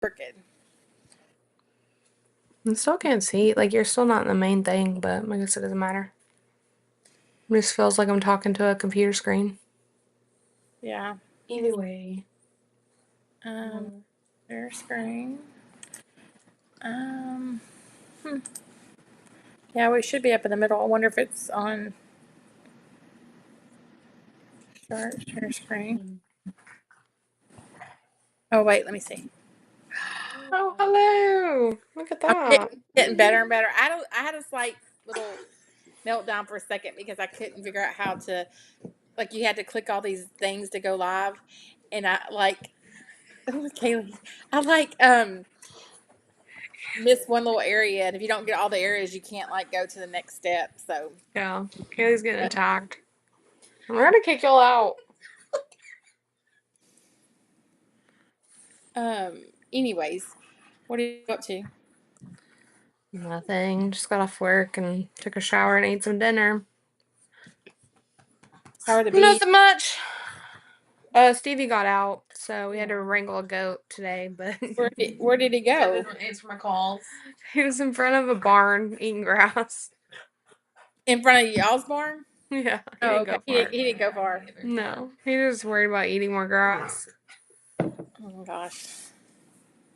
crooked. I still can't see. Like, you're still not in the main thing, but I guess it doesn't matter. It just feels like I'm talking to a computer screen. Yeah. Either way. Share screen. Um, yeah, we should be up in the middle. I wonder if it's on share screen. Oh wait, let me see. Oh, hello! Look at I'm that. getting better and better. I had a slight little meltdown for a second because I couldn't figure out how to, like, you had to click all these things to go live, and I like, Kaylee, I like miss one little area, and if you don't get all the areas, you can't like go to the next step. So, Yeah, Kaylee's getting attacked. We're gonna kick y'all out. anyways, what are you up to? Nothing. Just got off work and took a shower and ate some dinner. How are the bees? Nothing much. Stevie got out, so we had to wrangle a goat today, but Where did he go? answer my calls. He was in front of a barn eating grass. In front of y'all's barn? Yeah, he Oh, didn't okay. go far. He didn't go far. No, he was worried about eating more grass. Oh my gosh.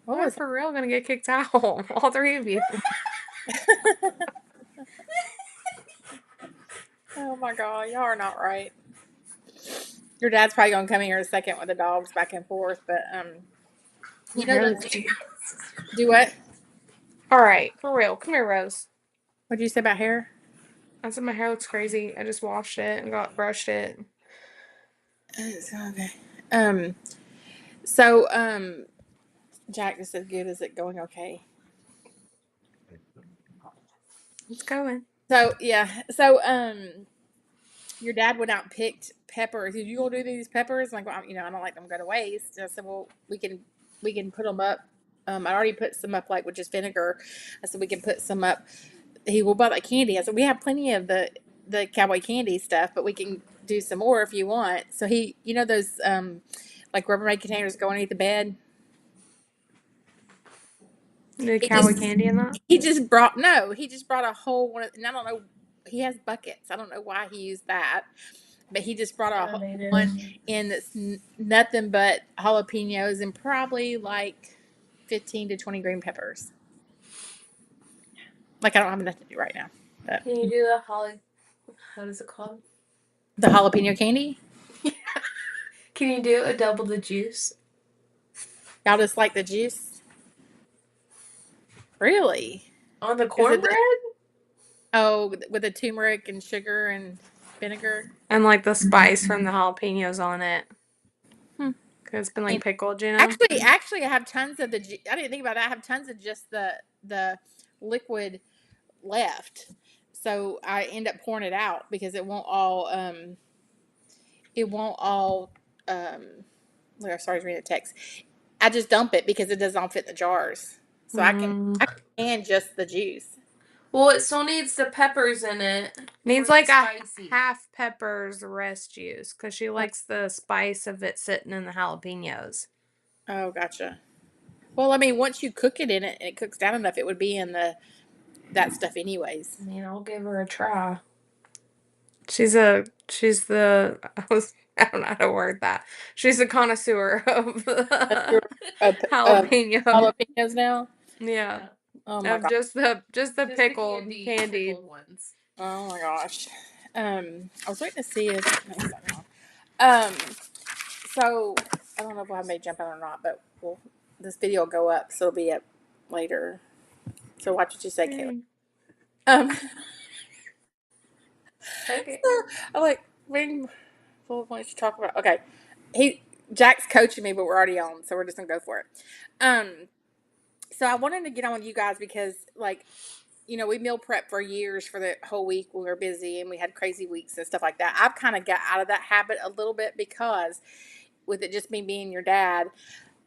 What We're was for real gonna get kicked out, all three of you. Oh my god, y'all are not right. Your dad's probably gonna come in here in a second with the dogs back and forth, but you know those. Do what? All right, for real. Come here, Rose. What did you say about hair? I said my hair looks crazy. I just washed it and got brushed it. It's okay. Um. So Jack just said, "Good. Is it going okay?" It's going. So yeah. So your dad went out and picked peppers. Did you go do these peppers? I'm like, well, I don't like them to go to waste. I said, well, we can put them up. I already put some up like with just vinegar. I said we can put some up. He will buy that candy. I said we have plenty of the cowboy candy stuff, but we can do some more if you want. So he, those like Rubbermaid containers go underneath the bed. The He cowboy just candy in that? he just brought no. He just brought a whole one. And I don't know. He has buckets. I don't know why he used that. But he just brought a whole one in that's nothing but jalapenos and probably like 15 to 20 green peppers. Like I don't have enough to do right now. But Can you do the what is it called? the jalapeno candy, Can you do a double the juice? y'all just like the juice? Really? On the Is it cornbread? with the turmeric and sugar and vinegar? And like the spice from the jalapenos on it. Hmm. Cause it's been like pickled, Actually, I have tons of the. I didn't think about that. I have tons of just the liquid left, so I end up pouring it out because it won't all. It won't all. Sorry to read the text. I just dump it because it doesn't all fit in the jars, so I can just the juice. Well, it still needs the peppers in it. Needs like a half peppers rest juice because she likes the spice of it sitting in the jalapenos. Oh, gotcha. Well, I mean, once you cook it in it and it cooks down enough, it would be in that stuff anyways. I mean, I'll give her a try. I don't know how to word that. She's a connoisseur of Uh, jalapeno. jalapenos now. Yeah. Oh my Of god. just the pickled candied ones. Oh my gosh. I was waiting to see if um. So I don't know if I may jump out or not, but this video will go up, so it'll be up later. So watch what you say, Kayla. Um. Okay. So I like bring full points to talk about. Okay, Jack's coaching me, but we're already on, so we're just gonna go for it. Um. So I wanted to get on with you guys because, like, we meal prep for years for the whole week when we were busy and we had crazy weeks and stuff like that. I've kind of got out of that habit a little bit because with it just me being your dad,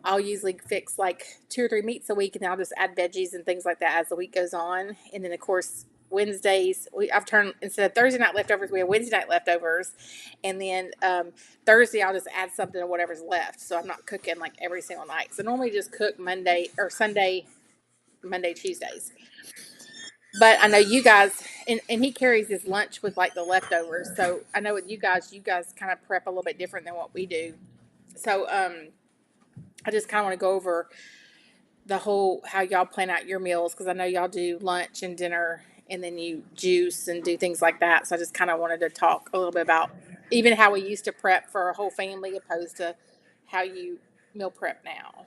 I'll usually fix like 2 or 3 meats a week and then I'll just add veggies and things like that as the week goes on. And then, of course, Wednesdays. I've turned instead of Thursday night leftovers, we have Wednesday night leftovers, and then Thursday I'll just add something to whatever's left. So I'm not cooking like every single night. So normally just cook Monday or Sunday, Monday, Tuesdays. But I know you guys, and he carries his lunch with like the leftovers. So I know with you guys kind of prep a little bit different than what we do. So I just kind of want to go over the whole how y'all plan out your meals because I know y'all do lunch and dinner and then you juice and do things like that. So I just kind of wanted to talk a little bit about even how we used to prep for a whole family opposed to how you meal prep now.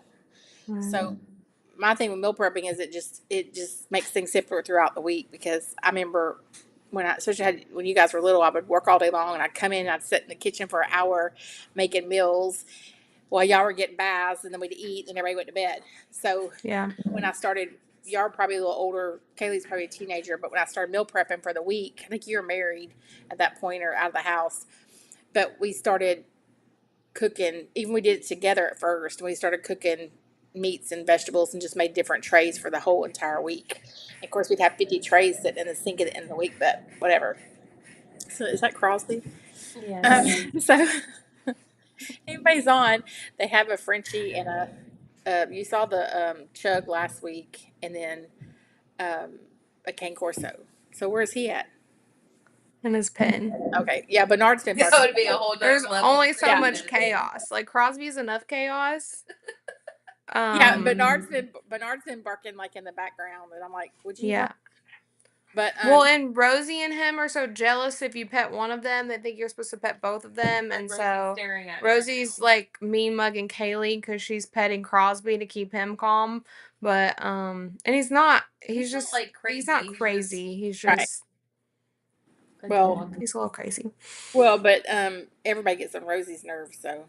So my thing with meal prepping is it just makes things simpler throughout the week because I remember when I especially when you guys were little, I would work all day long and I'd come in and I'd sit in the kitchen for an hour making meals while y'all were getting baths and then we'd eat and everybody went to bed. So Yeah. when I started, y'all are probably a little older. Kaylee's probably a teenager, but when I started meal prepping for the week, I think you were married at that point or out of the house. But we started cooking, even we did it together at first. We started cooking meats and vegetables and just made different trays for the whole entire week. And of course, we'd have 50 trays sitting in the sink at the end of the week, but whatever. So is that Crosby? Yes. So everybody's on. They have a Frenchie and a. You saw the chug last week, and then um, a cane corso. So where's he at? And his pen. Okay, yeah, Bernard's been That barking. would be a whole There's level only so much chaos. Like Crosby's enough chaos. Yeah, Bernard's been barking like in the background, and I'm like, would you Yeah. not? But Well, and Rosie and him are so jealous if you pet one of them. They think you're supposed to pet both of them. And so staring at Rosie's like mean mugging Kaylee because she's petting Crosby to keep him calm. But and he's not. He's just like crazy. He's not crazy. He's right. just Well, he's a little crazy. but everybody gets on Rosie's nerves, so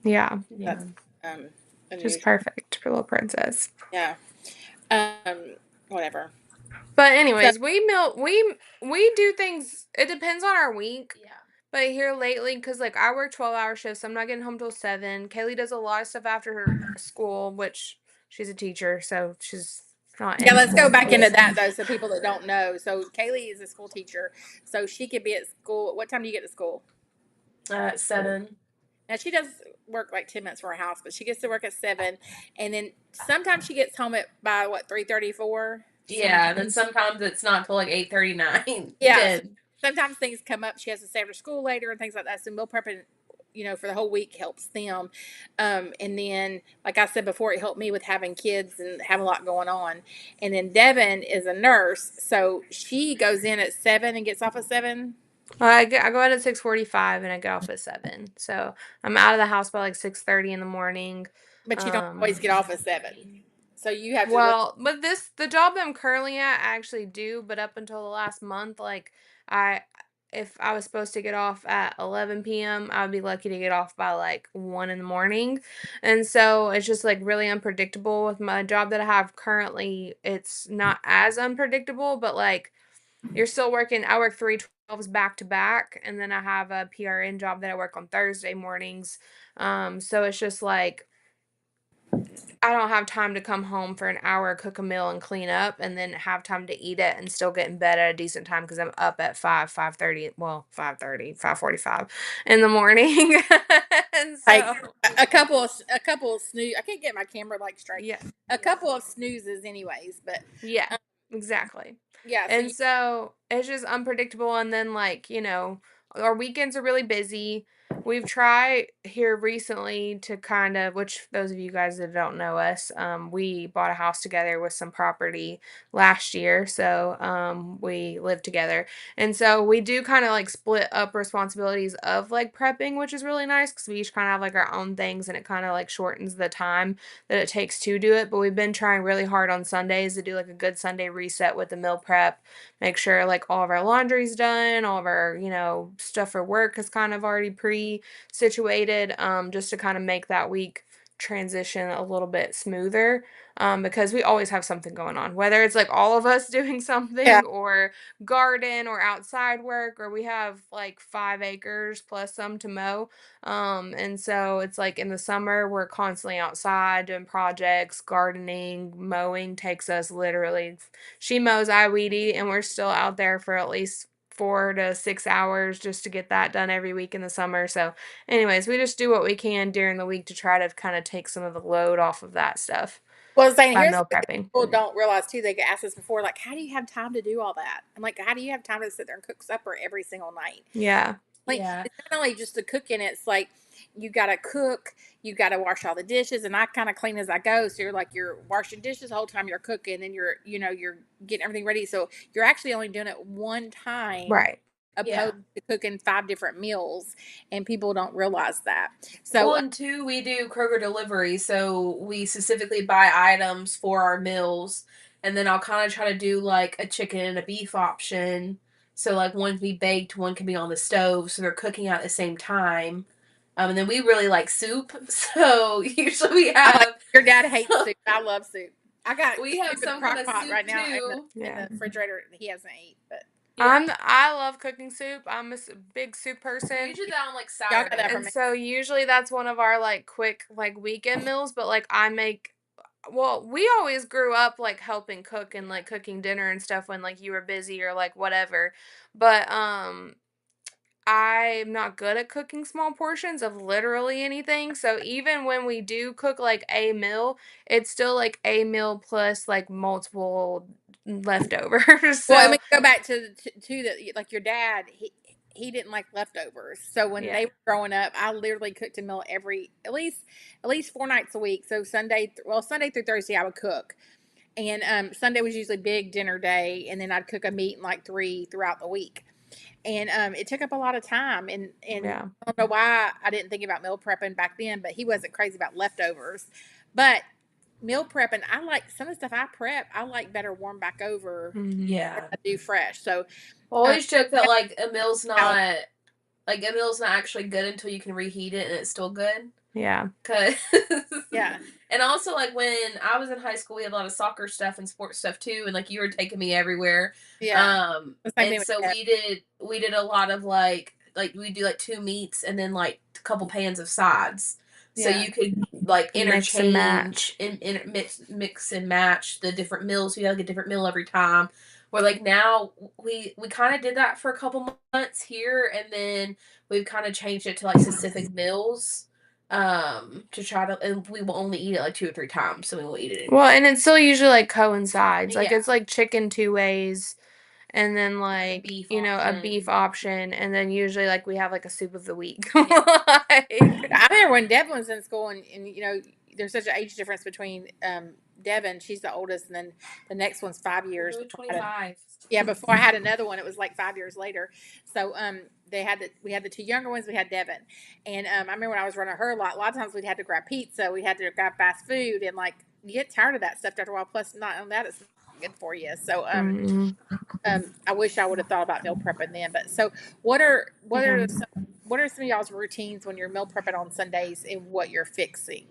Yeah. that's She's unusual. perfect for little princess. Yeah. Whatever. But So anyways, we do things. It depends on our week. Yeah. But here lately, because like I work 12-hour shifts, I'm not getting home till 7. Kaylee does a lot of stuff after her school, which she's a teacher, so she's not yeah, in let's go school. back into that though, so people that don't know. So Kaylee is a school teacher, so she could be at school. What time do you get to school? 7. Now she does work like 10 minutes from her house, but she gets to work at 7, and then sometimes she gets home at by what 3:34. Yeah, and then sometimes it's not till like 8:39. Yeah, sometimes things come up. She has to stay after school later and things like that. So meal prepping, for the whole week helps them. And then, like I said before, it helped me with having kids and having a lot going on. And then Deven is a nurse, so she goes in at 7 and gets off at 7. I go out at 6:45 and I get off at 7. So I'm out of the house by like 6:30 in the morning. But you don't always get off at 7. So you have to look. Well, but the job that I'm currently at, I actually do, but up until the last month, like I if I was supposed to get off at 11 p.m., I would be lucky to get off by like 1 in the morning. And so it's just like really unpredictable with my job that I have currently. It's not as unpredictable, but like you're still working. I work 3 12s back to back, and then I have a PRN job that I work on Thursday mornings. So it's just like I don't have time to come home for an hour, cook a meal, and clean up, and then have time to eat it and still get in bed at a decent time because I'm up at 5:30. Well, 5:30, 5:45 in the morning. And Like so, a couple of snooze. I can't get my camera like straight. yeah, A couple of snoozes, anyways. But yeah, um, exactly. yeah. So And so it's just unpredictable. And then, like, our weekends are really busy. We've tried here recently to kind of, which those of you guys that don't know us, we bought a house together with some property last year. So we live together. And so we do kind of like split up responsibilities of like prepping, which is really nice because we each kind of have like our own things and it kind of like shortens the time that it takes to do it. But we've been trying really hard on Sundays to do like a good Sunday reset with the meal prep, make sure like all of our laundry's done, all of our, stuff for work is kind of already pre situated, just to kind of make that week transition a little bit smoother, because we always have something going on, whether it's like all of us doing Yeah. something or garden or outside work, or we have like 5 acres plus some to mow. And so it's like in the summer, we're constantly outside doing projects, gardening, mowing takes us literally, she mows, I weed eat, and we're still out there for at least 4 to 6 hours just to get that done every week in the summer. So, anyways, we just do what we can during the week to try to kind of take some of the load off of that stuff Well, saying by here's meal something that prepping. people don't realize too. They get asked this before, like, how do you have time to do all that? I'm like, how do you have time to sit there and cook supper every single night? Yeah. Like, Yeah. it's not only just the cooking, it's like you got to cook, you got to wash all the dishes, and I kind of clean as I go. So you're washing dishes the whole time you're cooking, and you're getting everything ready. So you're actually only doing it one time, Right. Yeah. opposed to cooking 5 different meals, and people don't realize that. So Well, and two, we do Kroger delivery, so we specifically buy items for our meals, and then I'll kind of try to do like a chicken and a beef option. So like one can be baked, one can be on the stove, so they're cooking at the same time. And then we really like soup, so usually we I like have your dad hates soup. I love soup. I got we soup have in the some kind crock of pot soup right now in the too. in Yeah. the refrigerator that he hasn't ate, but. Yeah, I love cooking soup. I'm a big soup we person. usually do that on like Y'all got that Saturday. from And me. so usually that's one of our like quick like weekend meals, but like I make, well, we always grew up like helping cook and like cooking dinner and stuff when like you were busy or like whatever. But I'm not good at cooking small portions of literally anything. So even when we do cook like a meal, it's still like a meal plus like multiple leftovers. Well, I So mean, go back to the like your dad. He didn't like leftovers. So when yeah. they were growing up, I literally cooked a meal every at least 4 nights a week. So Sunday through Thursday I would cook, and Sunday was usually big dinner day, and then I'd cook a meat and like three throughout the week. And it took up a lot of time, and Yeah. I don't know why I didn't think about meal prepping back then, but he wasn't crazy about leftovers. But meal prepping, I like some of the stuff I prep. I like better warm back over Mhm. than Yeah. I do fresh. So I um, always joke that like salad, a meal's not actually good until you can reheat it and it's still good. Yeah. Cause yeah, and also like when I was in high school, we had a lot of soccer stuff and sports stuff too, and like you were taking me everywhere. yeah. The same thing And with so that. we did a lot of like we do like two meats and then like a couple pans of sides. So Yeah, you could like Mix and match. interchange and mix and match the different meals. You have like a different meal every time. Where like now we kind of did that for a couple months here, and then we've kind of changed it to like specific meals to try to, and we will only eat it like 2 or 3 times, so we won't eat it anymore. Well, and it still usually like coincides. Like Yeah, it's like chicken 2 ways and then like a like, beef a beef option. option and then usually like we have like a soup of the week. Yeah. Like I remember when Devin was in school, and there's such an age difference between Devin. She's the oldest, and then the next one's 5 years. We're Before I had 25. Yeah, before I had another one, it was like 5 years later. So we had the two younger ones. We had Devin, and I remember when I was running her a lot of times we'd had to grab pizza, we had to grab fast food, and like you get tired of that stuff after a while. Plus, not only that, it's not good for you. So mm, I wish I would have thought about meal prepping then. But so yeah. what are some of y'all's routines when you're meal prepping on Sundays and what you're fixing?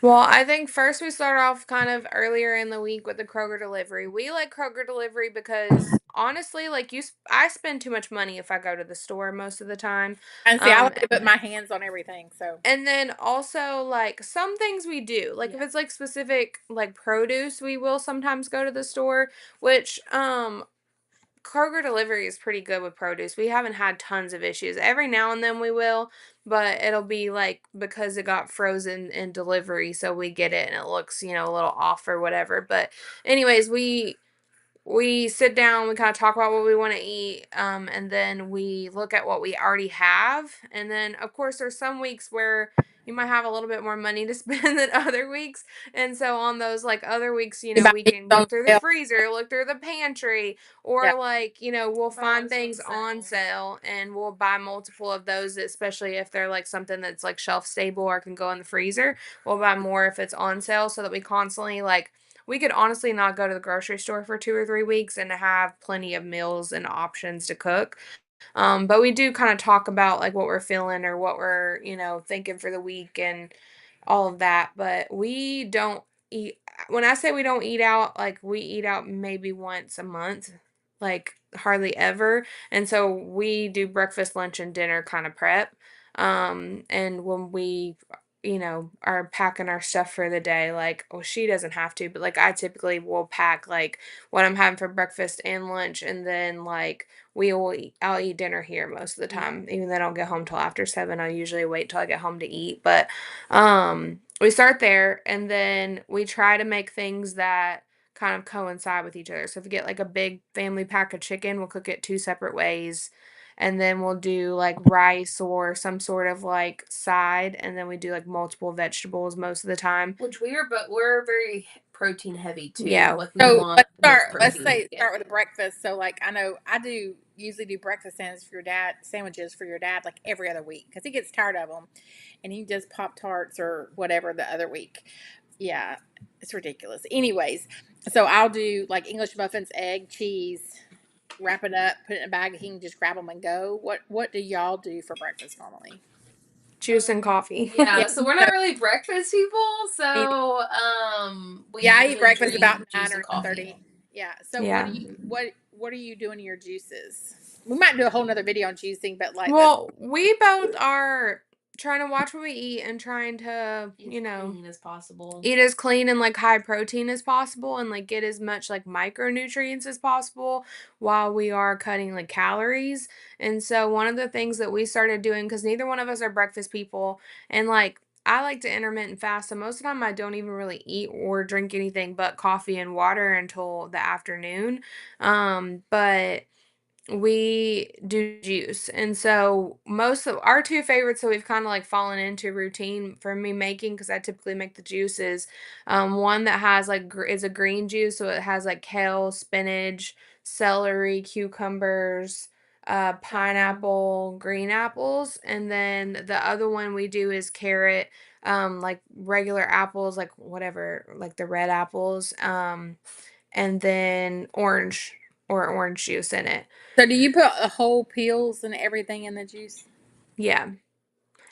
Well, I think first we start off kind of earlier in the week with the Kroger delivery. We like Kroger delivery because honestly, like I spend too much money if I go to the store most of the time. And see, I Um like to put my hands on everything. So And then also, like, some things we do. Like, if Yeah. it's, like, specific, like, produce, we will sometimes go to the store, which, Kroger delivery is pretty good with produce. We haven't had tons of issues. Every now and then we will, but it'll be, like, because it got frozen in delivery, so we get it and it looks, a little off or whatever. But anyways, we sit down, we kind of talk about what we want to eat, and then we look at what we already have. And then, of course, there's some weeks where you might have a little bit more money to spend than other weeks. And so on those like other weeks, you buy we meat can on go through the sale. freezer, look through the pantry, Yeah, or like, we'll find Buy things on sale and we'll buy multiple of those, especially if they're like something that's like shelf stable or can go in the freezer. We'll buy more if it's on sale so that we constantly like we could honestly not go to the grocery store for 2 or 3 weeks and have plenty of meals and options to cook. But we do kind of talk about like what we're feeling or what we're, thinking for the week. And all of that. But we don't eat. When I say we don't eat out, like we eat out maybe once a month, like hardly ever. And so we do breakfast, lunch, and dinner kind of prep. And when we, are packing our stuff for the day, like, well, she doesn't have to, but like I typically will pack like what I'm having for breakfast and lunch, and then like I'll eat dinner here most of the time. Even though I don't get home till after 7, I usually wait till I get home to eat. But we start there, and then we try to make things that kind of coincide with each other. So if we get like a big family pack of chicken, we'll cook it 2 separate ways. And then we'll do like rice or some sort of like side, and then we do like multiple vegetables most of the time. Which but we're very protein heavy too. Yeah. Like we So want let's start with the breakfast. So like I know I usually do breakfast sandwiches for your dad like every other week because he gets tired of them, and he does Pop-Tarts or whatever the other week. Yeah, it's ridiculous. Anyways, so I'll do like English muffins, egg, cheese, wrap it up, put it in a bag. He can just grab them and go. What do y'all do for breakfast normally? Juice and coffee. Yeah, so we're not really breakfast people. So we I usually eat breakfast drink about juice 9 and or coffee. 9:30. Yeah. So Yeah. what are you doing to your juices? We might do a whole nother video on juicing, but like Well, we both are trying to watch what we eat and trying to, clean as possible. eat as clean and like high protein as possible and like get as much like micronutrients as possible while we are cutting like calories. And so one of the things that we started doing, because neither one of us are breakfast people, and like I like to intermittent fast, so most of the time I don't even really eat or drink anything but coffee and water until the afternoon. But we do juice. And so most of our 2 favorites that we've kind of like fallen into routine for me making, because I typically make the juices, one that has like is a green juice, so it has like kale, spinach, celery, cucumbers, pineapple, green apples. And then the other one we do is carrot, like regular apples, like whatever, like the red apples, and then orange juice in it. so do you put whole peels and everything in the juice? Yeah.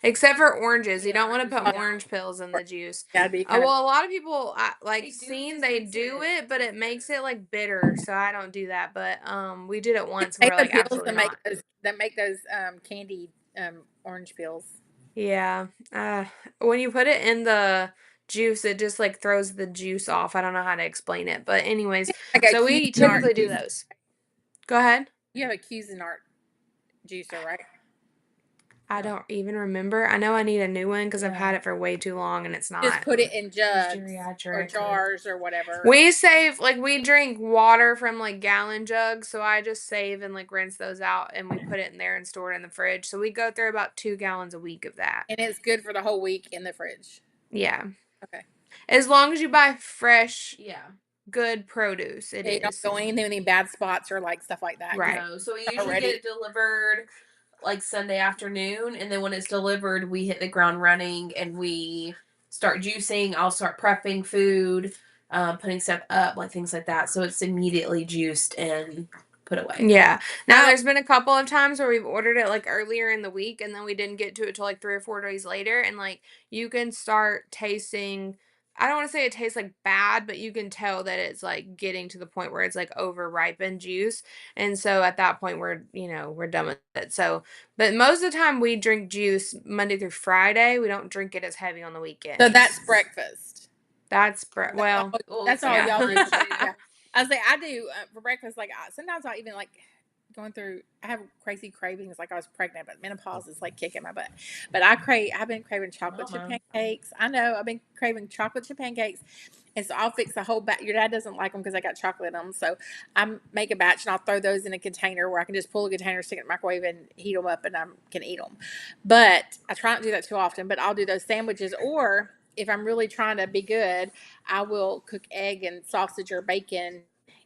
Except for oranges. You Yeah, don't want to put oranges, orange pills in the juice. That'd be kind of Well, a lot of people like They do, seen just they makes do it it, but it makes it like bitter, so I don't do that. But we did it once and take we're the like peels absolutely and make not. those candied orange peels. Yeah. When you put it in the juice, it just like throws the juice off. I don't know how to explain it. But anyways, Like a so we Cuisinart typically do juice. those. Go ahead. You have a Cuisinart juicer, right? I don't even remember. I know I need a new one because I've had Yeah. it for way too long and it's Just not. put it in jugs or geriatric jars or whatever. We save, like, we drink water from like gallon jugs, so I just save and like rinse those out and we put it in there and store it in the fridge. So we go through about 2 gallons a week of that. And it's good for the whole week in the fridge. Yeah. Okay. As long as you buy fresh, Yeah. good produce, it And you don't is. go any bad spots or like stuff like that. Right. No, so we usually Already. get it delivered like Sunday afternoon, and then when it's delivered, we hit the ground running and we start juicing. I'll start prepping food, putting stuff up, like things like that. So it's immediately juiced and put away. Yeah. Now there's been a couple of times where we've ordered it like earlier in the week and then we didn't get to it till like 3 or 4 days later, and like you can start tasting, I don't want to say it tastes like bad, but you can tell that it's like getting to the point where it's like over ripened juice. And so at that point we're done with it. So, but most of the time we drink juice Monday through Friday. We don't drink it as heavy on the weekend. So that's breakfast. That's well, That's all yeah. y'all do. Yeah. I was like, I do for breakfast. Like sometimes I even like going through. I have crazy cravings, like I was pregnant, but menopause is like kicking my butt. But I've been craving chocolate chip pancakes. I know I've been craving chocolate chip pancakes, and so I'll fix a whole batch. Your dad doesn't like them because they got chocolate in them, so I make a batch and I'll throw those in a container where I can just pull a container, stick it in the microwave, and heat them up, and I can eat them. But I try not to do that too often. But I'll do those sandwiches, or if I'm really trying to be good, I will cook egg and sausage or bacon.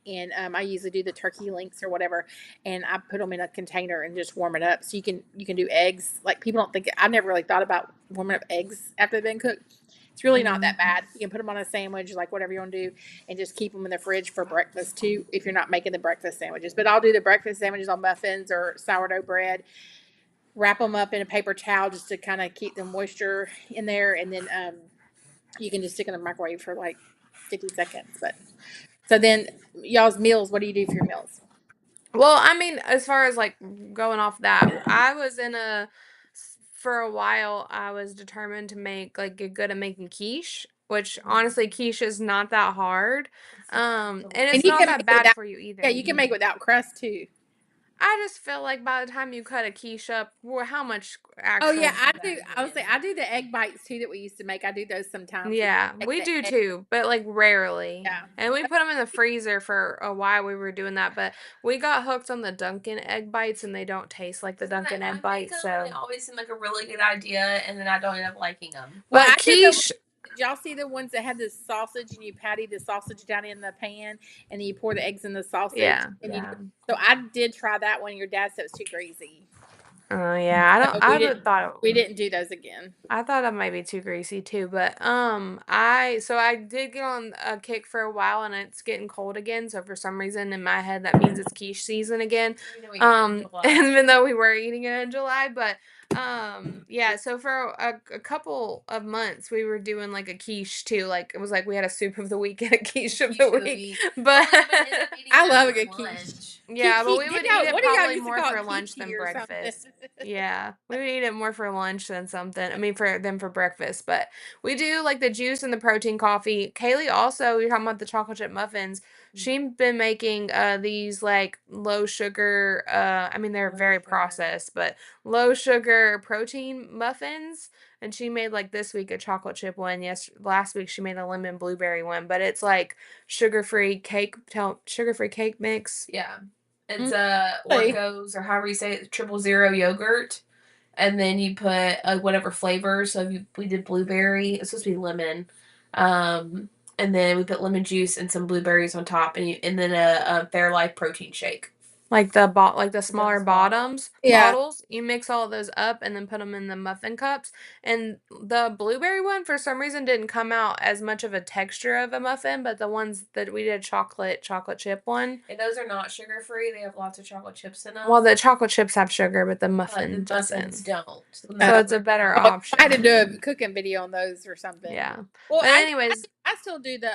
And I usually do the turkey links or whatever, and I put them in a container and just warm it up. So you can do eggs. Like people don't think I never really thought about warming up eggs after they've been cooked. It's really not that bad. You can put them on a sandwich, like whatever you want to do, and just keep them in the fridge for breakfast too. If you're not making the breakfast sandwiches, but I'll do the breakfast sandwiches on muffins or sourdough bread. Wrap them up in a paper towel just to kind of keep the moisture in there, and then You can just stick it in the microwave for like 50 seconds. But so then y'all's meals, what do you do for your meals? Well, I mean, as far as like going off that, I was for a while, I was determined to make like get good at making quiche, which honestly, quiche is not that hard. And Delicious. it's And you not can make that it bad without, for you yeah, either. you can make it without crust too. I just feel like by the time you cut a quiche up, well, how much Oh yeah, actual I do. I would say I do the egg bites too that we used to make. I do those sometimes. And Yeah, make we the do egg. too, but like rarely. Yeah. And we put them in the freezer for a while. We were doing that, but we got hooked on the Dunkin' egg bites, and they don't taste like the Because Dunkin' I egg make bites. them and they So, always seem like a really good idea, and then I don't end up liking them. Well, but I did the. quiche, Did y'all see the ones that had the sausage and you patty the sausage down in the pan and then you pour the eggs in the sausage yeah, and you do. yeah. So I did try that one. Your dad said it was too greasy, Oh yeah, I don't. so I would thought we didn't do those again. I thought that might be too greasy too, but I did get on a kick for a while, and it's getting cold again. So for some reason in my head that means it's quiche season again. You know, eat it in July. Even though we were eating it in July, but yeah. So for a couple of months we were doing like a quiche too. Like it was like we had a soup of the week and a quiche of the week, but. I love a good quiche. Yeah, but we Did would eat y'all? it What do y'all probably used to more call for it? lunch than Kiki or something? breakfast. Yeah, we would eat it more for lunch than something. I mean, for breakfast. But we do like the juice and the protein coffee. Kaylee also, you're talking about the chocolate chip muffins. She's been making these like low sugar. I mean, they're very processed, but low sugar protein muffins. And she made like this week a chocolate chip one. Yes, last week she made a lemon blueberry one. But it's like sugar free cake mix. Yeah. It's Mm, really? Orcos or however you say it, 000 yogurt, and then you put whatever flavor. So we did blueberry. It's supposed to be lemon, and then we put lemon juice and some blueberries on top, and then a Fairlife protein shake. Like like the smaller Those bottle. Yeah. bottles, you mix all of those up and then put them in the muffin cups. And the blueberry one for some reason didn't come out as much of a texture of a muffin, but the ones that we did chocolate chip one. And those are not sugar free. They have lots of chocolate chips in them. Well, the chocolate chips have sugar, but the But the muffin muffins doesn't. don't. So it's a better Oh, I had to option. do a cooking video on those or something. Yeah. Well, But anyways, I still do the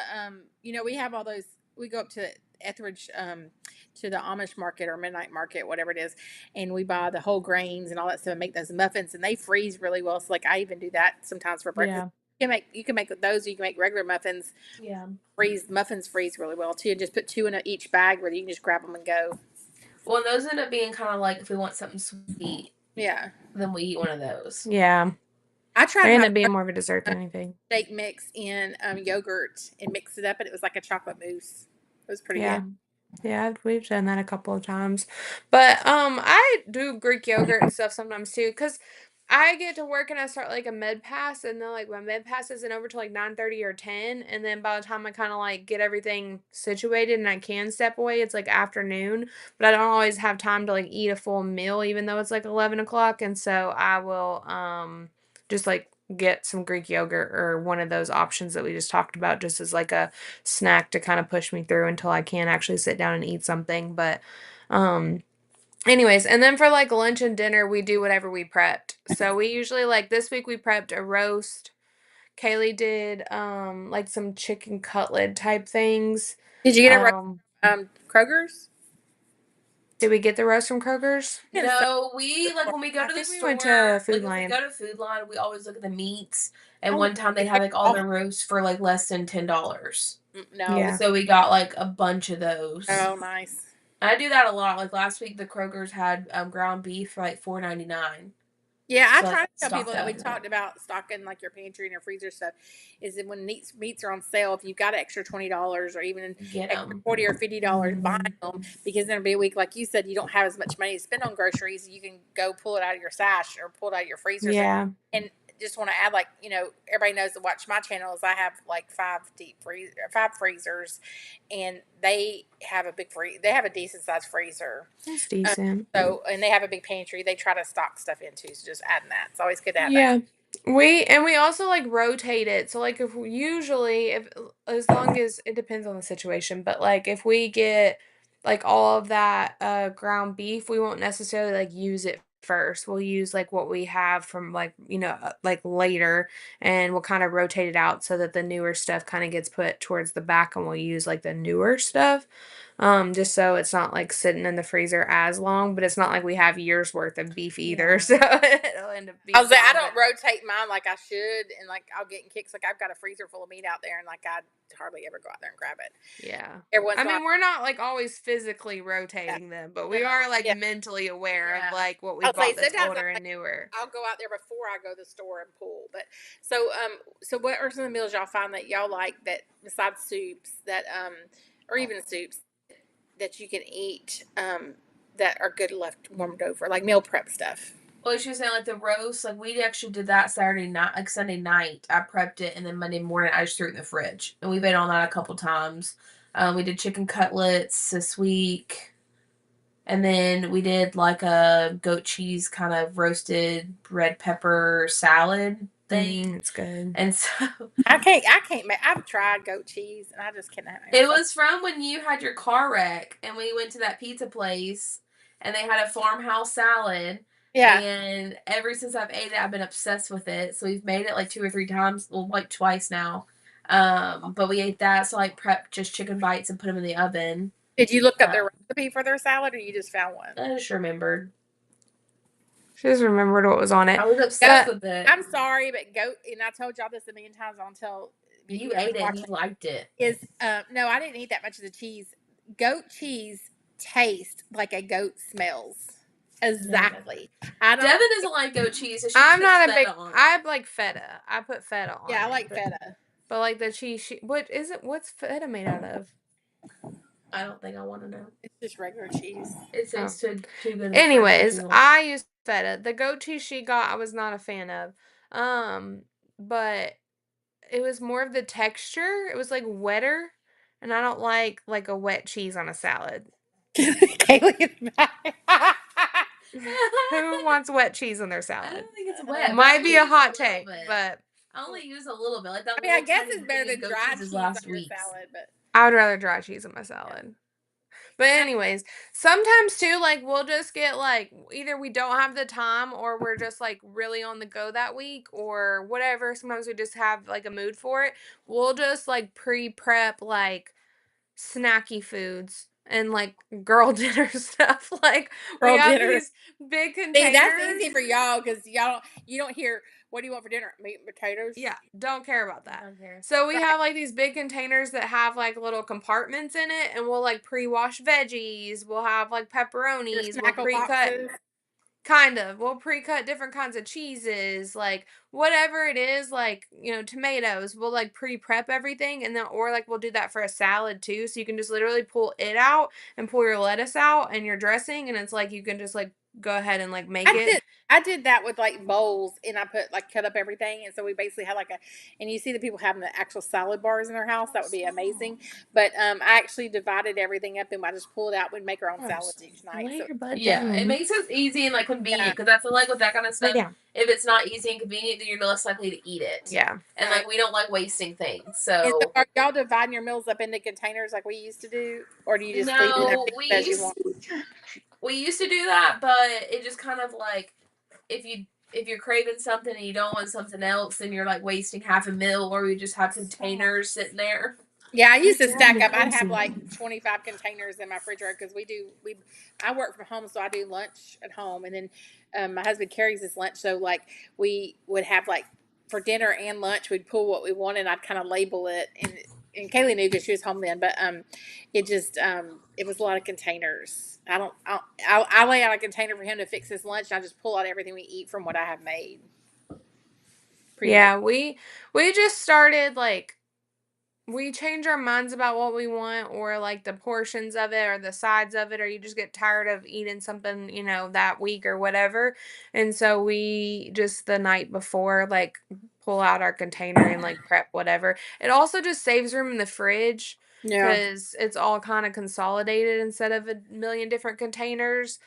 we have all those. We go up to Etheridge to the Amish market or midnight market, whatever it is, and we buy the whole grains and all that stuff and make those muffins, and they freeze really well. So like I even do that sometimes for breakfast. yeah. You can make those. Or you can make regular muffins. Yeah. Muffins freeze really well too. Just put two in each bag where you can just grab them and go. Well, those end up being kind of like if we want something sweet, Yeah. then we eat one of those. Yeah. I tried They end my up being more of a dessert than anything. shake mix in yogurt and mix it up, and it was like a chocolate mousse. It was pretty Yeah. good. Yeah, we've done that a couple of times. But I do Greek yogurt and stuff sometimes too, cuz I get to work and I start like a med pass, and then like my med pass isn't over till like 9:30 or 10, and then by the time I kind of like get everything situated and I can step away, it's like afternoon, but I don't always have time to like eat a full meal even though it's like 11 o'clock, and so I will just like get some Greek yogurt or one of those options that we just talked about just as like a snack to kind of push me through until I can actually sit down and eat something. But anyways, and then for like lunch and dinner we do whatever we prepped. So we usually like this week we prepped a roast. Kaylee did like some chicken cutlet type things. Did you get it right? Um Kroger's. did we get the roast from Kroger's? No, we like when we go I to the think we went store, to Food like if we Lion. go to Food Line, we always look at the meats. And Oh, one time they had it's like all awful. their roasts for like less than $10. No. Yeah. So we got like a bunch of those. Oh, nice. I do that a lot. Like last week, the Kroger's had ground beef for like $4.99. Yeah, I So try like to tell people stocked that we up. talked about stocking like your pantry and your freezer stuff. Is that when meats are on sale, if you've got extra $20 or even Get extra them. $40 or $50, buy them because then it'll be a week like you said. You don't have as much money to spend on groceries. You can go pull it out of your stash or pull it out of your freezer. Yeah. And just want to add, like everybody knows to watch my channels. I have like five freezers, and they have a They have a decent sized freezer. It's decent. So, and they have a big pantry. They try to stock stuff into. So just adding that. It's always good to have that. Yeah. We also like rotate it. So like if as long as it depends on the situation, but like if we get like all of that ground beef, we won't necessarily like use it first. We'll use like what we have from like, like later, and we'll kind of rotate it out so that the newer stuff kind of gets put towards the back, and we'll use like the newer stuff. Just so it's not like sitting in the freezer as long, but it's not like we have years worth of beef either. Yeah. So it'll end up being I was like, I gone, don't rotate mine like I should, and like I'll get in kicks. Like I've got a freezer full of meat out there, and like I hardly ever go out there and grab it. yeah. Every once I in a mean, while, we're not like always physically rotating them, but we No. are like Yeah. mentally aware Yeah. of like what we I'll say bought that's sometimes older and newer. I'll go out there before I go to the store and pull. But so what are some of the meals y'all find that y'all like that besides soups that or even soups that you can eat that are good left warmed over, like meal prep stuff? Well, she was saying like the roast, like we actually did that Saturday night, like Sunday night. I prepped it, and then Monday morning I just threw it in the fridge, and we've ate on that a couple times. We did chicken cutlets this week, and then we did like a goat cheese kind of roasted red pepper salad thing. It's good. And so I can't make. I've tried goat cheese, and I just cannot. it was from when you had your car wreck, and we went to that pizza place, and they had a farmhouse salad. Yeah. And ever since I've ate it, I've been obsessed with it. So we've made it like 2 or 3 times, well, like twice now. But we ate that, so like prepped just chicken bites and put them in the oven. Did you look up their recipe for their salad, or you just found one? I just remembered. She just remembered what was on it. I was obsessed with it. I'm sorry, but goat, and I told y'all this a million times. I'll tell you ate it and you liked it. No, I didn't eat that much of the cheese. Goat cheese tastes like a goat smells. Exactly. Deven doesn't like goat cheese. So I'm not a big. I like feta. I put feta on. Yeah, I like feta. But like the cheese, what is it? What's feta made out of? I don't think I want to know. It's just regular cheese. It tastes too good. Anyways, I used feta. The goat cheese she got, I was not a fan of. But it was more of the texture. It was like wetter, and I don't like a wet cheese on a salad. Kaylee is back. Who wants wet cheese on their salad? I don't think it's wet. Might be a hot take, but I only use a little bit. Like that. I mean, I guess it's better than dry cheese on your salad, but I would rather dry cheese on my salad. But anyways, sometimes too, like we'll just get like either we don't have the time or we're just like really on the go that week or whatever. Sometimes we just have like a mood for it. We'll just like pre-prep like snacky foods and like girl dinner stuff. Like we have these big containers. See, that's easy for y'all because you don't hear what do you want for dinner? Meat and potatoes? Yeah, don't care about that. Don't care. So we have like these big containers that have like little compartments in it, and we'll like pre-wash veggies. We'll have like pepperonis. We'll pre-cut. We'll pre-cut different kinds of cheeses, like whatever it is, like, tomatoes. We'll like pre-prep everything, and then or like we'll do that for a salad too. So you can just literally pull it out and pull your lettuce out and your dressing, and it's like you can just like go ahead and like make it. I did that with like bowls, and I cut up everything, and so we basically had and you see the people having the actual salad bars in their house. That would be amazing. But I actually divided everything up, and I just pulled it out. We'd make our own salads each night. Yeah, it makes it easy and like convenient because I feel like with that kind of stuff, if it's not easy and convenient, then you're less likely to eat it. Yeah, and like we don't like wasting things. So are y'all dividing your meals up into containers like we used to do, or do you just leave it as you want? We used to do that, but it just kind of like if you're craving something and you don't want something else, then you're like wasting half a meal, or we just have containers sitting there. Yeah, I used to stack up. I'd have like 25 containers in my refrigerator because I work from home, so I do lunch at home, and then my husband carries his lunch. So like we would have like for dinner and lunch, we'd pull what we wanted. And I'd kind of label it, and Kaylee knew because she was home then. But it just it was a lot of containers. I lay out a container for him to fix his lunch, and I just pull out everything we eat from what I have made. Yeah, we just started like we change our minds about what we want or like the portions of it or the sides of it, or you just get tired of eating something, that week or whatever. And so we just the night before like pull out our container and like prep whatever. It also just saves room in the fridge because it's all kind of consolidated instead of a million different containers.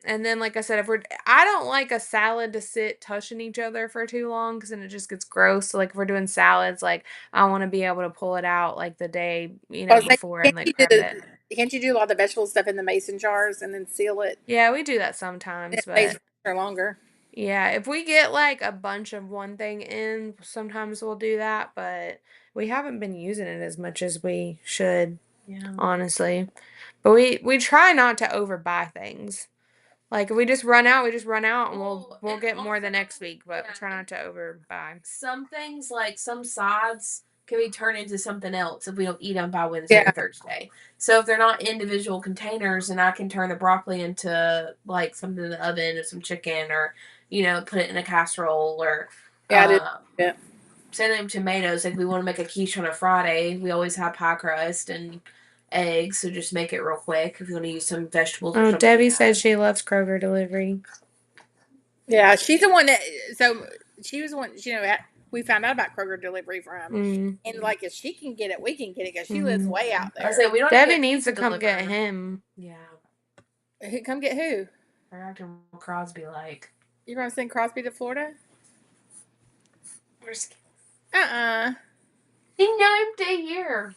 And then, like I said, I don't like a salad to sit touching each other for too long because then it just gets gross. So, like, if we're doing salads, like, I want to be able to pull it out, like, the day, before and, like, prep it. can't you do a lot of the vegetable stuff in the mason jars and then seal it? Yeah, we do that sometimes, It stays but for longer. yeah, if we get like a bunch of one thing in, sometimes we'll do that, but we haven't been using it as much as we should, Yeah. honestly. But we try not to overbuy things. Like if we just run out, we just run out, and we'll and get more also, the next week. But yeah, we try not to overbuy. some things, like some sides, can be turned into something else if we don't eat them by Wednesday Yeah. or Thursday. So if they're not individual containers, and I can turn the broccoli into like something in the oven or some chicken, or put it in a casserole, or Yeah, I did. Yeah. same thing with tomatoes. Like we want to make a quiche on a Friday, we always have pie crust and eggs, so just make it real quick if you want to use some vegetables or Oh, something. Debbie said she loves Kroger delivery. Yeah, she's the one that. So she was the one. We found out about Kroger delivery from, and like if she can get it, we can get it because she lives way out there. I say we don't. Debbie get needs to come delivered. get him. Yeah. Who come get who? Or acting Crosby like. You're gonna send Crosby to Florida? Where's He know him stay here.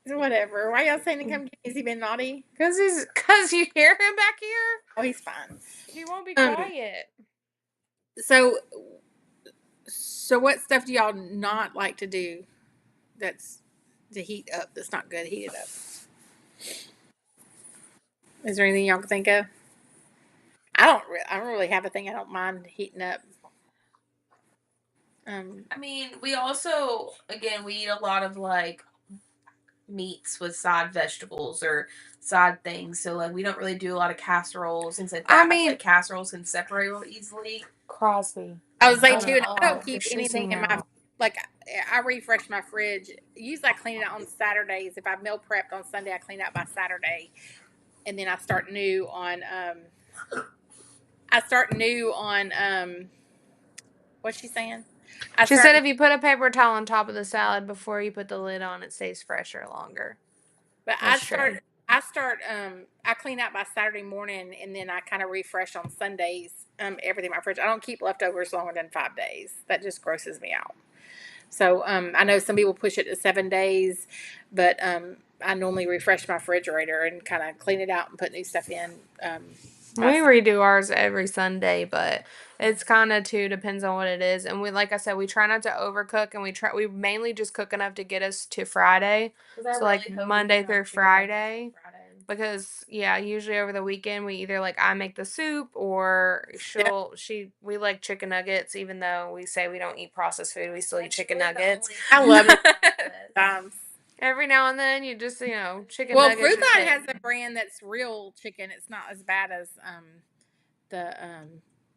Whatever. Why y'all saying to come get? Has he been naughty? Cause you hear him back here. Oh, he's fine. He won't be quiet. So what stuff do y'all not like to do? That's to heat up. That's not good. Heat it up. Is there anything y'all can think of? I don't really have a thing I don't mind heating up. I mean, we also, again, we eat a lot of like meats with side vegetables or side things. So like we don't really do a lot of casseroles, things like that. I mean, casseroles can separate real easily. Crosby. I was saying too, I don't keep She's anything in hanging my out. like. I refresh my fridge. Usually, I clean it out on Saturdays. If I meal prepped on Sunday, I clean it out by Saturday, and then I start new on. What's she saying? She said if you put a paper towel on top of the salad before you put the lid on, it stays fresher longer. But I clean out by Saturday morning, and then I kind of refresh on Sundays. Everything in my fridge. I don't keep leftovers longer than 5 days. That just grosses me out. So I know some people push it to 7 days, but I normally refresh my refrigerator and kind of clean it out and put new stuff in. We redo ours every Sunday, but it's kind of depends on what it is. And like I said, we try not to overcook, and we mainly just cook enough to get us to Friday. So like Monday through Friday. Because usually over the weekend we either like I make the soup or we like chicken nuggets, even though we say we don't eat processed food, we still eat chicken nuggets. I love it. Every now and then you just chicken well, nuggets. Fruit Line has a brand that's real chicken. It's not as bad as the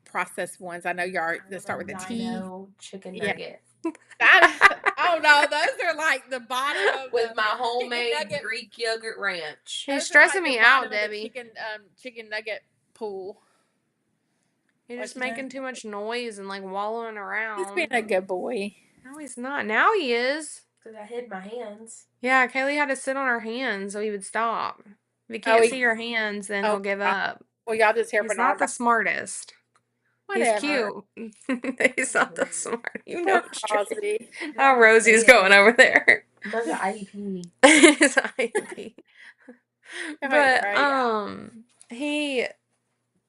processed ones. I know y'all that start with a T. Chicken nugget. Oh no, those are like the bottom of with my homemade Greek yogurt ranch. She's stressing me out, Debbie. Chicken nugget pool. You're just making too much noise and like wallowing around. He's being a good boy. No, he's not. Now he is. Because I hid my hands. Yeah, Kaylee had to sit on her hands so he would stop. If he can't see your hands, then he'll give up. Well, y'all just hear He's not the smartest. Whatever. He's cute. He's not the smart. You know it's true. Crosby. How Rosie's going over there. That's an IEP. It's IEP. But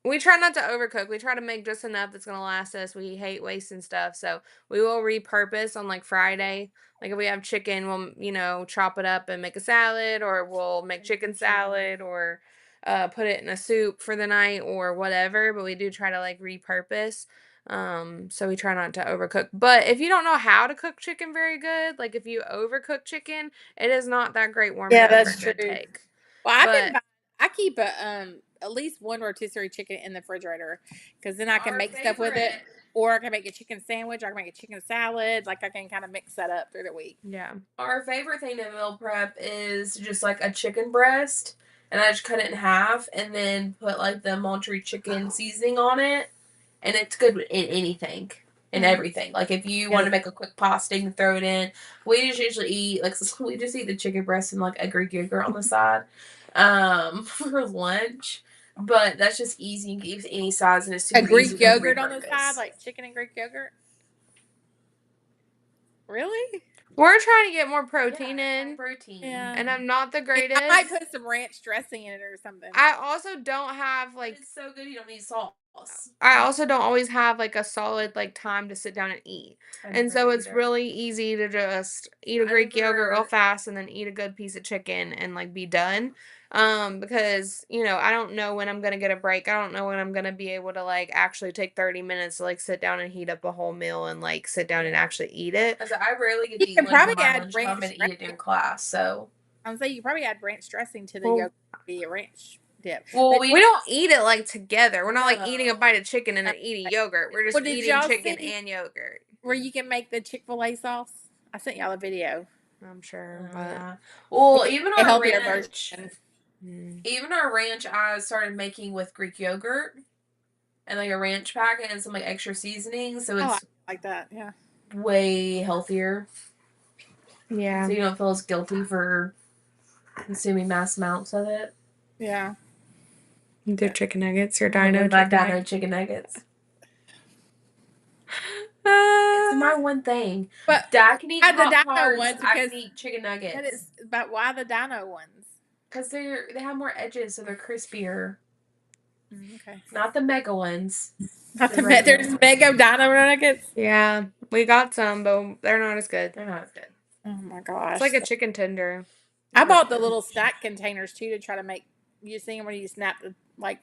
we try not to overcook. We try to make just enough that's going to last us. We hate wasting stuff. So we will repurpose on like Friday. Like if we have chicken, we'll, chop it up and make a salad, or we'll make chicken salad, or put it in a soup for the night or whatever. But we do try to like repurpose. So we try not to overcook. But if you don't know how to cook chicken very good, like if you overcook chicken, it is not that great warmed up that's for true. take. Well, I keep at least one rotisserie chicken in the refrigerator, because then I can make stuff with it, or I can make a chicken sandwich, or I can make a chicken salad. Like I can kind of mix that up through the week. Yeah. Our favorite thing to meal prep is just like a chicken breast, and I just cut it in half and then put like the Montreal chicken seasoning on it, and it's good in anything and everything. Like if you want to make a quick pasta, you can throw it in. We just usually eat we just eat the chicken breast and like a Greek yogurt on the side for lunch. But that's just easy. You can eat any size, and it's super Greek easy yogurt on the side, like chicken and Greek yogurt. Really? We're trying to get more protein in, protein. Yeah. and I'm not the greatest. I might put some ranch dressing in it or something. I also don't have like. It's so good you don't need sauce. I also don't always have like a solid like time to sit down and eat. And so it's really easy to just eat a Greek yogurt real fast and then eat a good piece of chicken and like be done. Because, you know, I don't know when I'm gonna get a break. I don't know when I'm gonna be able to like actually take 30 minutes to like sit down and heat up a whole meal and like sit down and actually eat it. I rarely get You to eat can lunch probably on my add lunch ranch time and eat it in class. So I'm saying you probably add ranch dressing to the Well- yogurt, be a ranch dip. well, But We don't eat it like together. We're not like No. eating a bite of chicken and then eating yogurt. We're just Well, did eating y'all chicken see- and yogurt. where you can make the Chick-fil-A sauce. I sent y'all a video. I'm sure. Oh, But yeah. Well, even A our healthier ranch, version. even our ranch, I started making with Greek yogurt and like a ranch packet and some like extra seasoning, so Oh, I it's like that. Yeah. way healthier. Yeah. So you don't feel as guilty for consuming mass amounts of it. Yeah. Their chicken nuggets, your My dino dino chicken nuggets. It's my one thing. But Dad can eat I had the dino Pop-Tarts, ones I because- can eat chicken that nuggets. is about why the dino ones. Because they have more edges, so they're crispier. Okay. Not the mega ones. Not The the regular there's ones. mega dino nuggets. Yeah, we got some, but they're not as good. They're not as good. Oh my gosh. It's like a chicken tender. I bought the little snack containers too to try to make. You see them when you snap the like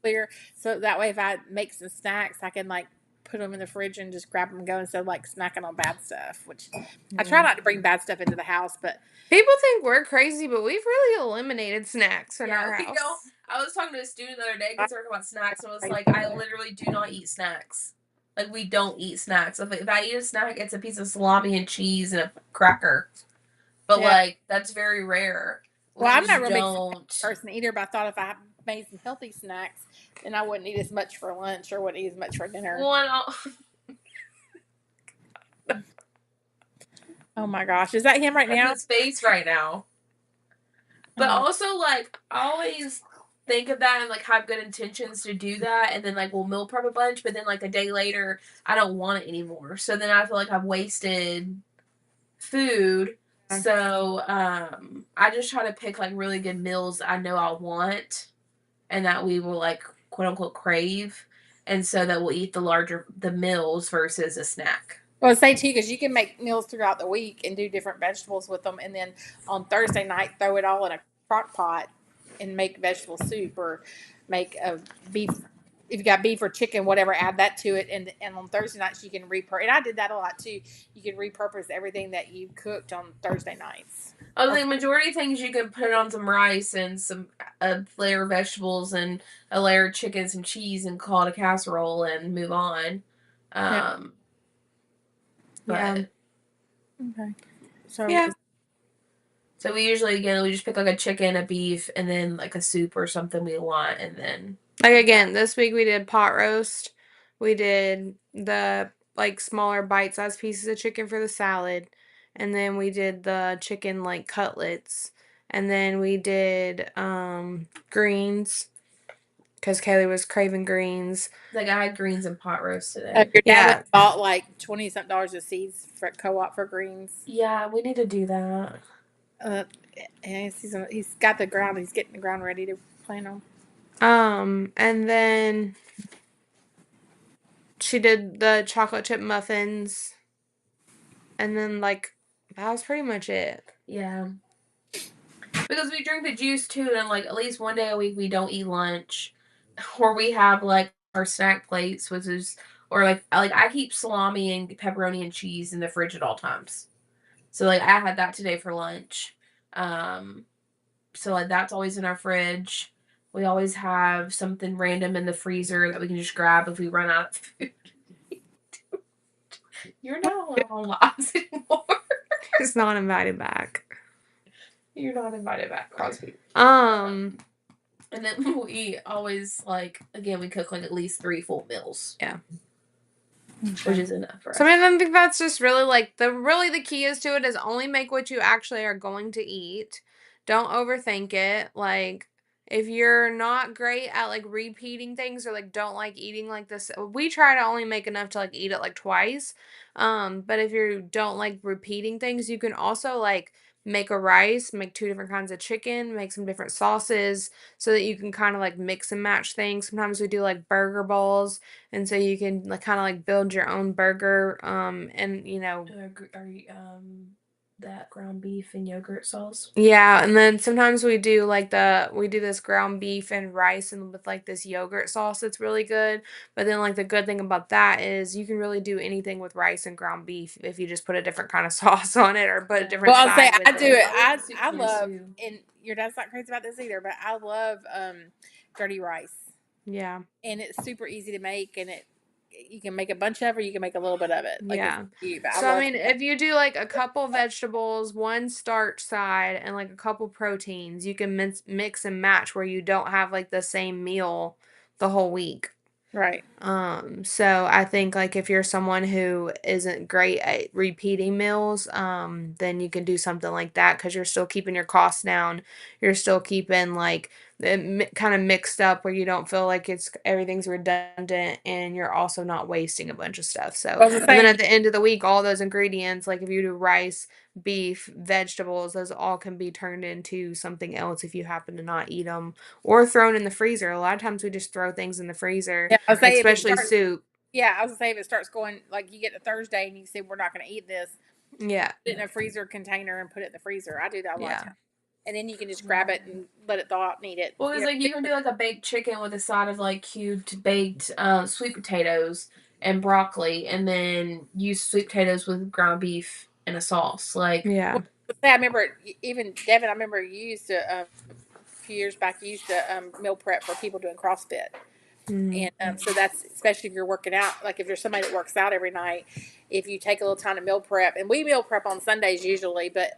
clear, so that way if I make some snacks, I can like put them in the fridge and just grab them and go instead of like snacking on bad stuff. Which I try not to bring bad stuff into the house, but People think we're crazy, but we've really eliminated snacks in our house. You know, I was talking to a student the other day because they were talking about snacks, and I was like, I literally do not eat snacks. Like, we don't eat snacks. If I eat a snack, it's a piece of salami and cheese and a cracker. But, like, that's very rare. Well, I'm not really a person either, but I thought if I made some healthy snacks, then I wouldn't eat as much for lunch or wouldn't eat as much for dinner. Oh my gosh, is that him right now? His face right now. But also, like, I always think of that and, like, have good intentions to do that, and then, like, we'll meal prep a bunch, but then, like, a day later, I don't want it anymore. So then I feel like I've wasted food. So, I just try to pick, like, really good meals that I know I want and that we will, like, quote-unquote crave, and so that we'll eat the meals versus a snack. Well, say too, because you can make meals throughout the week and do different vegetables with them, and then on Thursday night throw it all in a crock pot and make vegetable soup or make a beef. If you got beef or chicken, whatever, add that to it, and on Thursday nights you can repurpose. And I did that a lot too. You can repurpose everything that you cooked on Thursday nights. Oh, the majority of things you can put on some rice and some a layer of vegetables and a layer of chicken, some cheese, and call it a casserole and move on. But okay, so yeah. So we usually we just pick like a chicken, a beef, and then like a soup or something we want, and then like again this week we did pot roast. We did the like smaller bite-sized pieces of chicken for the salad, and then we did the chicken like cutlets, and then we did greens because Kaylee was craving greens. Like I had greens and pot roast today. your dad bought like $20-something of seeds for co-op for greens. Yeah, we need to do that. And he's got the ground. He's getting the ground ready to plant on. And then she did the chocolate chip muffins, and then like that was pretty much it. Yeah. Because we drink the juice too, and like at least one day a week we don't eat lunch, or we have like our snack plates, which is or like I keep salami and pepperoni and cheese in the fridge at all times. So like I had that today for lunch. So like that's always in our fridge. We always have something random in the freezer that we can just grab if we run out of food. You're not on lives anymore. He's not invited back. You're not invited back, Crosby. And then we always like again we cook like at least 3 full meals. Yeah. Which is enough for us. So I mean, I think that's just really like the key is to it is only make what you actually are going to eat. Don't overthink it. Like if you're not great at like repeating things or like don't like eating like this, we try to only make enough to like eat it like twice. But if you don't like repeating things, you can also like make a rice, make two different kinds of chicken, make some different sauces so that you can kind of like mix and match things. Sometimes we do like burger balls, and so you can like kind of like build your own burger. And That ground beef and yogurt sauce. yeah, and then sometimes we do this ground beef and rice and with like this yogurt sauce that's really good. But then like the good thing about that is you can really do anything with rice and ground beef if you just put a different kind of sauce on it or put a different Well, I'll say side with I do it. it. I like soup I potatoes love, too. and your dad's not crazy about this either, but I love dirty rice, Yeah. and it's super easy to make, and you can make a bunch of it, or you can make a little bit of it. Like it's Yeah. you, but I So I love mean, that. if you do like a couple vegetables, one starch side, and like a couple proteins, you can mix and match where you don't have like the same meal the whole week. Right. So I think like if you're someone who isn't great at repeating meals, then you can do something like that because you're still keeping your costs down. You're still keeping like it kind of mixed up where you don't feel like it's everything's redundant and you're also not wasting a bunch of stuff. So, I was and then saying, at the end of the week, all those ingredients, like if you do rice, beef, vegetables, those all can be turned into something else if you happen to not eat them or thrown in the freezer. A lot of times we just throw things in the freezer, yeah, I was saying if it especially starts, soup. yeah, I was gonna say if it starts going like you get to Thursday and you say we're not going to eat this, Yeah, put it in a freezer container and put it in the freezer. I do that a lot of yeah, times, and then you can just grab it and let it thaw out and eat it. Well, it's You know, like you can do like a baked chicken with a side of like cubed baked sweet potatoes and broccoli, and then use sweet potatoes with ground beef and a sauce. Like, yeah. I remember even Devin. I remember you used to a few years back. You used to meal prep for people doing CrossFit. Mm, And so that's especially if you're working out, like if you're somebody that works out every night, if you take a little time to meal prep, and we meal prep on Sundays usually, but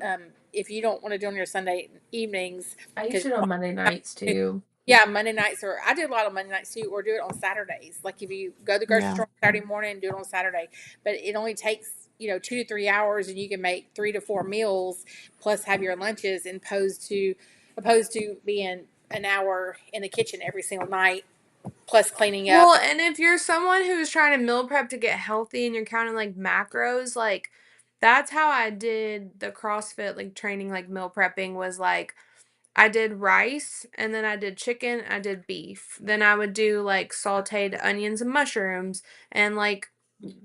if you don't want to do on your Sunday evenings, I used because to do on Monday nights too. yeah, Monday nights, or I do a lot of Monday nights too, or do it on Saturdays. Like if you go to the grocery yeah. store on Saturday morning and do it on Saturday, but it only takes 2 to 3 hours, and you can make 3 to 4 meals plus have your lunches, opposed to being an hour in the kitchen every single night plus cleaning up. Well, and if you're someone who's trying to meal prep to get healthy and you're counting like macros, like that's how I did the CrossFit like training, like meal prepping was like I did rice and then I did chicken, I did beef. Then I would do like sauteed onions and mushrooms and like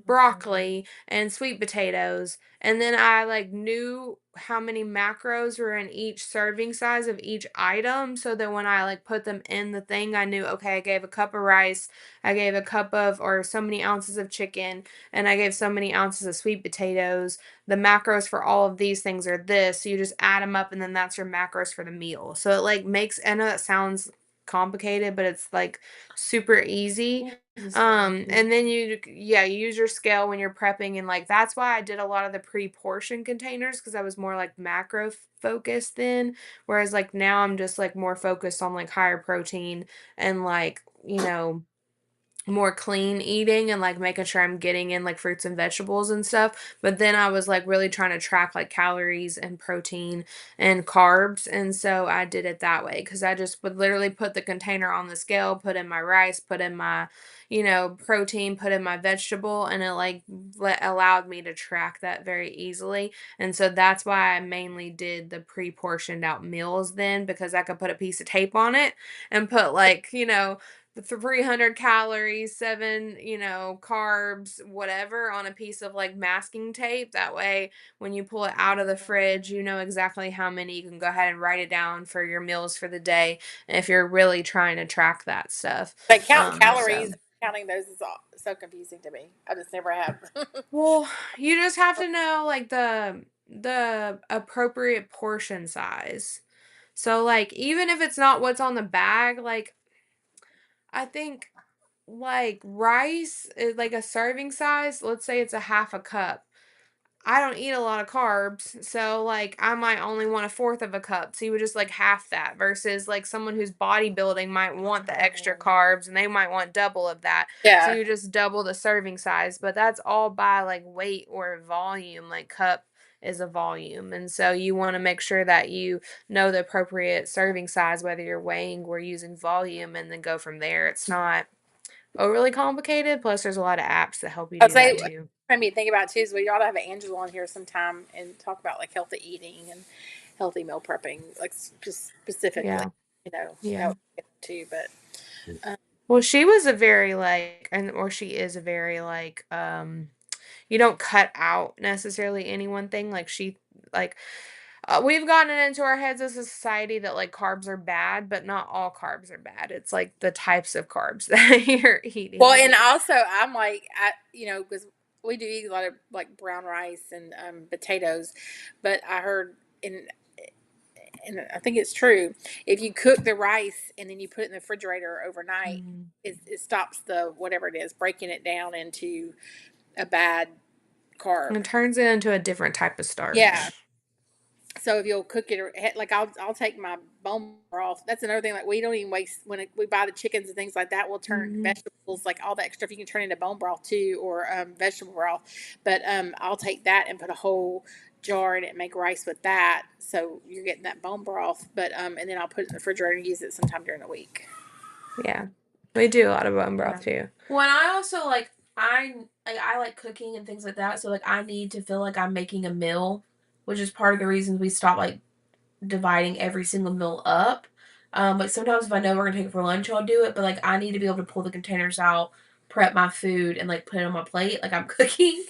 broccoli and sweet potatoes. And then I like knew how many macros were in each serving size of each item so that when I like put them in the thing, I knew, okay, I gave a cup of rice, I gave a cup of or so many ounces of chicken, and I gave so many ounces of sweet potatoes. The macros for all of these things are this. So you just add them up and then that's your macros for the meal. So it like makes, I know that sounds complicated, but it's like super easy. And then you use your scale when you're prepping, and like that's why I did a lot of the pre-portion containers because I was more like macro focused then, whereas like now I'm just like more focused on like higher protein and like, more clean eating and like making sure I'm getting in like fruits and vegetables and stuff. But then I was like really trying to track like calories and protein and carbs. And so I did it that way because I just would literally put the container on the scale, put in my rice, put in my, protein, put in my vegetable, and it like allowed me to track that very easily. And so that's why I mainly did the pre portioned out meals then because I could put a piece of tape on it and put like, the 300 calories, seven, carbs, whatever on a piece of like masking tape. That way, when you pull it out of the fridge, you know exactly how many. You can go ahead and write it down for your meals for the day if you're really trying to track that stuff. Like counting So, calories, counting those is so confusing to me. I just never have. well, you just have to know like the appropriate portion size. So like even if it's not what's on the bag, like I think like rice is like a serving size, let's say it's a half a cup. I don't eat a lot of carbs, so like I might only want a fourth of a cup. So you would just like half that versus like someone who's bodybuilding might want the extra carbs and they might want double of that. So Yeah. you just double the serving size, but that's all by like weight or volume, like cup, is a volume. And so you want to make sure that you know the appropriate serving size, whether you're weighing or using volume, and then go from there. It's not overly complicated. Plus, there's a lot of apps that help you I'll do say, that too. I mean, think about too is we ought to have Angela on here sometime and talk about like healthy eating and healthy meal prepping, like just specifically, Yeah. that Yeah. would get too. But Well, she was a very like, or she is a very like, you don't cut out necessarily any one thing. Like we've gotten it into our heads as a society that like carbs are bad, but not all carbs are bad. It's like the types of carbs that you're eating. well, and also I'm like, because we do eat a lot of like brown rice and potatoes, but I heard and I think it's true. If you cook the rice and then you put it in the refrigerator overnight, Mm. it stops the whatever it is breaking it down into a bad carb. It turns it into a different type of Yeah. starch. So if you'll cook it, or like I'll take my bone marrow off. That's another thing. Like we don't even waste when we buy the chickens and things like that. We'll turn Hmm. vegetables, like all that extra stuff, you can turn into bone broth too, or vegetable broth. But I'll take that and put a whole jar in it and make rice with that. So you're getting that bone broth. But and then I'll put it in the refrigerator and use it sometime during the week. Yeah. We do a lot of bone broth too. When I also I like cooking and things like that, so like I need to feel like I'm making a meal, which is part of the reasons we stop like dividing every single meal up. Like sometimes if I know we're gonna take it for lunch, I'll do it. But like I need to be able to pull the containers out, prep my food, and like put it on my plate like I'm cooking.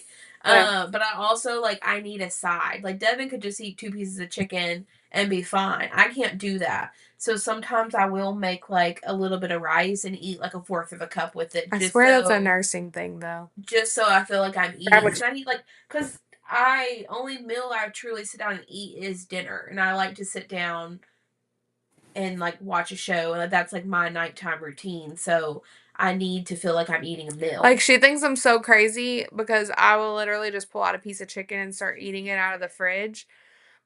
Yeah. But I also like I need a side. Like Devin could just eat 2 pieces of chicken and be fine. I can't do that. So sometimes I will make like a little bit of rice and eat like a fourth of a cup with it, I swear that's a nursing thing though. just so I feel like I'm Grab eating. what Because I need like because I only meal I truly sit down and eat is dinner, and I like to sit down and like watch a show, and that's like my nighttime routine. So I need to feel like I'm eating a meal. Like she thinks I'm so crazy because I will literally just pull out a piece of chicken and start eating it out of the fridge.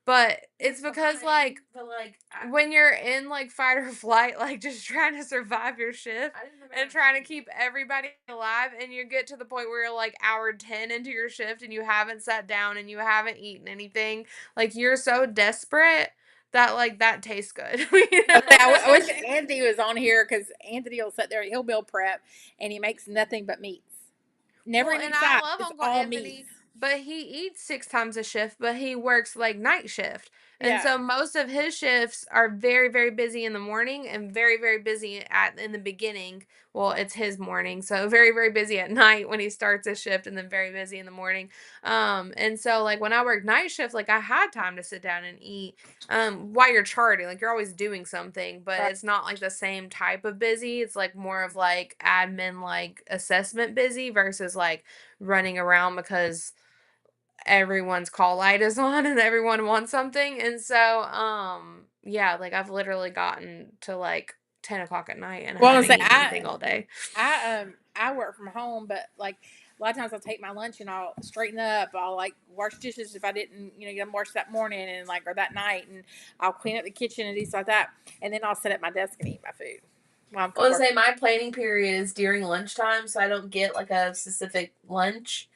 But it's because like but like when you're in like fight or flight, like just trying to survive your shift and trying to keep everybody alive, and you get to the point where you're like hour 10 into your shift and you haven't sat down and you haven't eaten anything, like you're so desperate that like that tastes good. You know? I wish Anthony was on here because Anthony will sit there. He'll meal prep and he makes nothing but meats. Never Well, any and I sides. love It's Uncle all Anthony, meats. but he eats 6 times a shift, but he works like night shift. And Yeah. so most of his shifts are very, very busy in the morning and very, very busy in the beginning. Well, it's his morning. So very, very busy at night when he starts his shift and then very busy in the morning. And so like when I work night shift, like I had time to sit down and eat while you're charting. Like you're always doing something, but Right. it's not like the same type of busy. It's like more of like admin, like assessment busy versus like running around because everyone's call light is on and everyone wants something. And so yeah, like I've literally gotten to like 10 o'clock at night and I Well, I was haven't say eaten anything all day. I work from home, but like a lot of times I'll take my lunch and I'll straighten up. I'll like wash dishes if I didn't, get them washed that morning and like or that night, and I'll clean up the kitchen and things like that, and then I'll sit at my desk and eat my food while I'm I would working. say my planning period is during lunchtime, so I don't get like a specific lunch.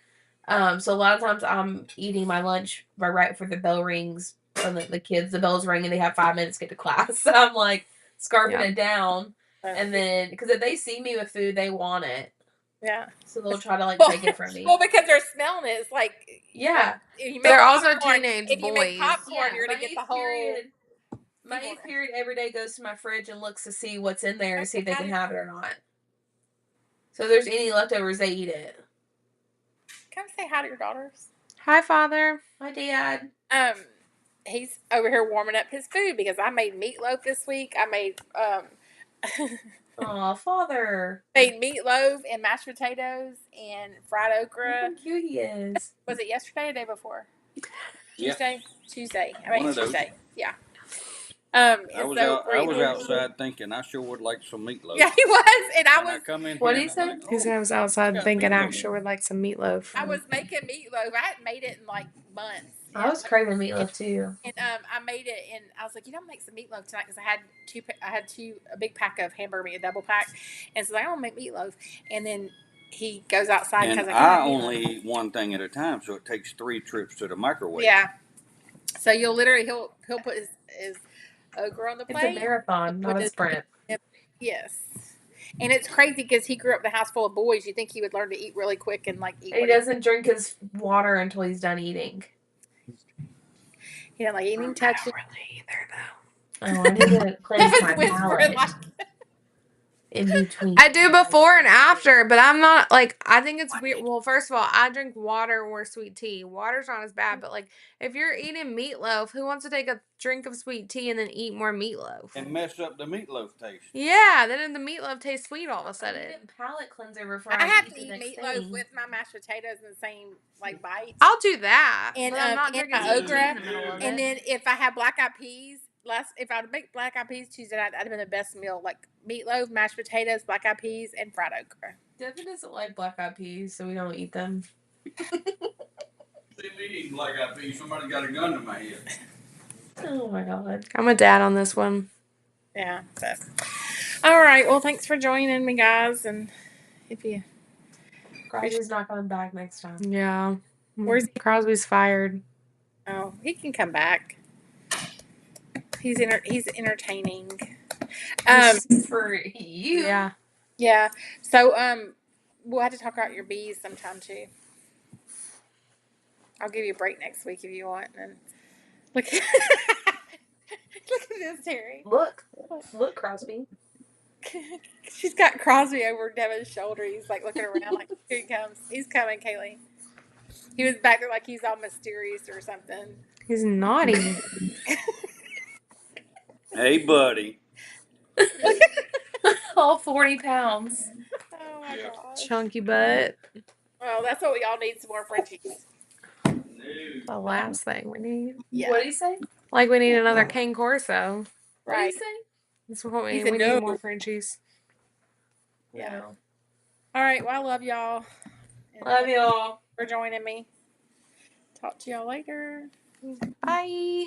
So a lot of times I'm eating my lunch right before the bell rings, or the kids, the bells ring, and they have 5 minutes to get to class. So I'm like scarfing Yeah. it down, and then because if they see me with food, they want it, Yeah. so they'll try to like Well, take it from me. well, because they're smelling it. It's like Yeah, if you make They're also popcorn, teenage boys. you're gonna get the whole. My people eighth period every day goes to my fridge and looks to see what's in there and see Okay, if they how can do have it or not. So if there's any leftovers, they eat it. Come say hi to your daughters. Hi, Father. My dad. He's over here warming up his food because I made meatloaf this week. I made Aw, father. made meatloaf and mashed potatoes and fried Look okra. how cute he is. Was it yesterday or the day before? Yeah. Tuesday. I One made of those. Tuesday. Yeah. I And was so out. I great. was outside thinking I sure would like some meatloaf. Yeah, he was, and I And I was. come in What'd here he and say? I'm like, He said I was it's outside got thinking I meatloaf. sure would like some meatloaf. I was making meatloaf. I hadn't made it in like months. I was craving meatloaf too. And I made it, and I was like, I'll make some meatloaf tonight because I had a big pack of hamburger meat, a double pack, and so I want to make meatloaf. And then he goes outside And because I only eat one thing at a time, so it takes 3 trips to the microwave. Yeah. So you'll literally he'll put his okra on the It's plate. a marathon, not a his, sprint. Yes. And it's crazy because he grew up in a house full of boys. You think he would learn to eat really quick and like eat. And he doesn't drink his water until he's done eating. He doesn't like eating, touching. Really either though. Oh, I need to cleanse That my was whispering palate like. in between. I do before and after, but I'm not like I think it's weird. Well, first of all, I drink water or sweet tea. Water's not as bad, but like if you're eating meatloaf, who wants to take a drink of sweet tea and then eat more meatloaf? And mess up the meatloaf taste. Yeah, then the meatloaf tastes sweet all of a I sudden. need a palate cleanser before I I have eat to the eat next meatloaf thing. with my mashed potatoes in the same like bites. I'll do that, And but I'm not and drinking my sweet tea okra. in the middle of And it. then if I have black eyed peas, if I would make black eyed peas Tuesday night, that'd have been the best meal. Like meatloaf, mashed potatoes, black eyed peas, and fried okra. Deven doesn't like black eyed peas, so we don't eat them. See me eating black eyed peas, somebody got a gun to my head. Oh my god. I'm a dad on this one. Yeah. So. All right. Well, thanks for joining me, guys. And if you Crosby's not coming back next time. Yeah. Where's he? Crosby's fired. Oh, he can come back. He's entertaining. For you. Yeah. Yeah. So we'll have to talk about your bees sometime too. I'll give you a break next week if you want. And look, look at this, Terry. Look, Crosby. She's got Crosby over Devin's shoulder. He's like looking around, like here he comes. He's coming, Kaylee. He was back there like he's all mysterious or something. He's naughty. Hey, buddy. All 40 pounds. Oh my gosh. Chunky butt. Well, that's what we all need, some more Frenchies. The last thing we need. Yeah. What did he say? Like we need another Cane Corso. What did Right. he say? That's what He we said need. no. More Frenchies. Yeah. No. All right. Well, I love y'all. And Love y'all. for joining me. Talk to y'all later. Bye.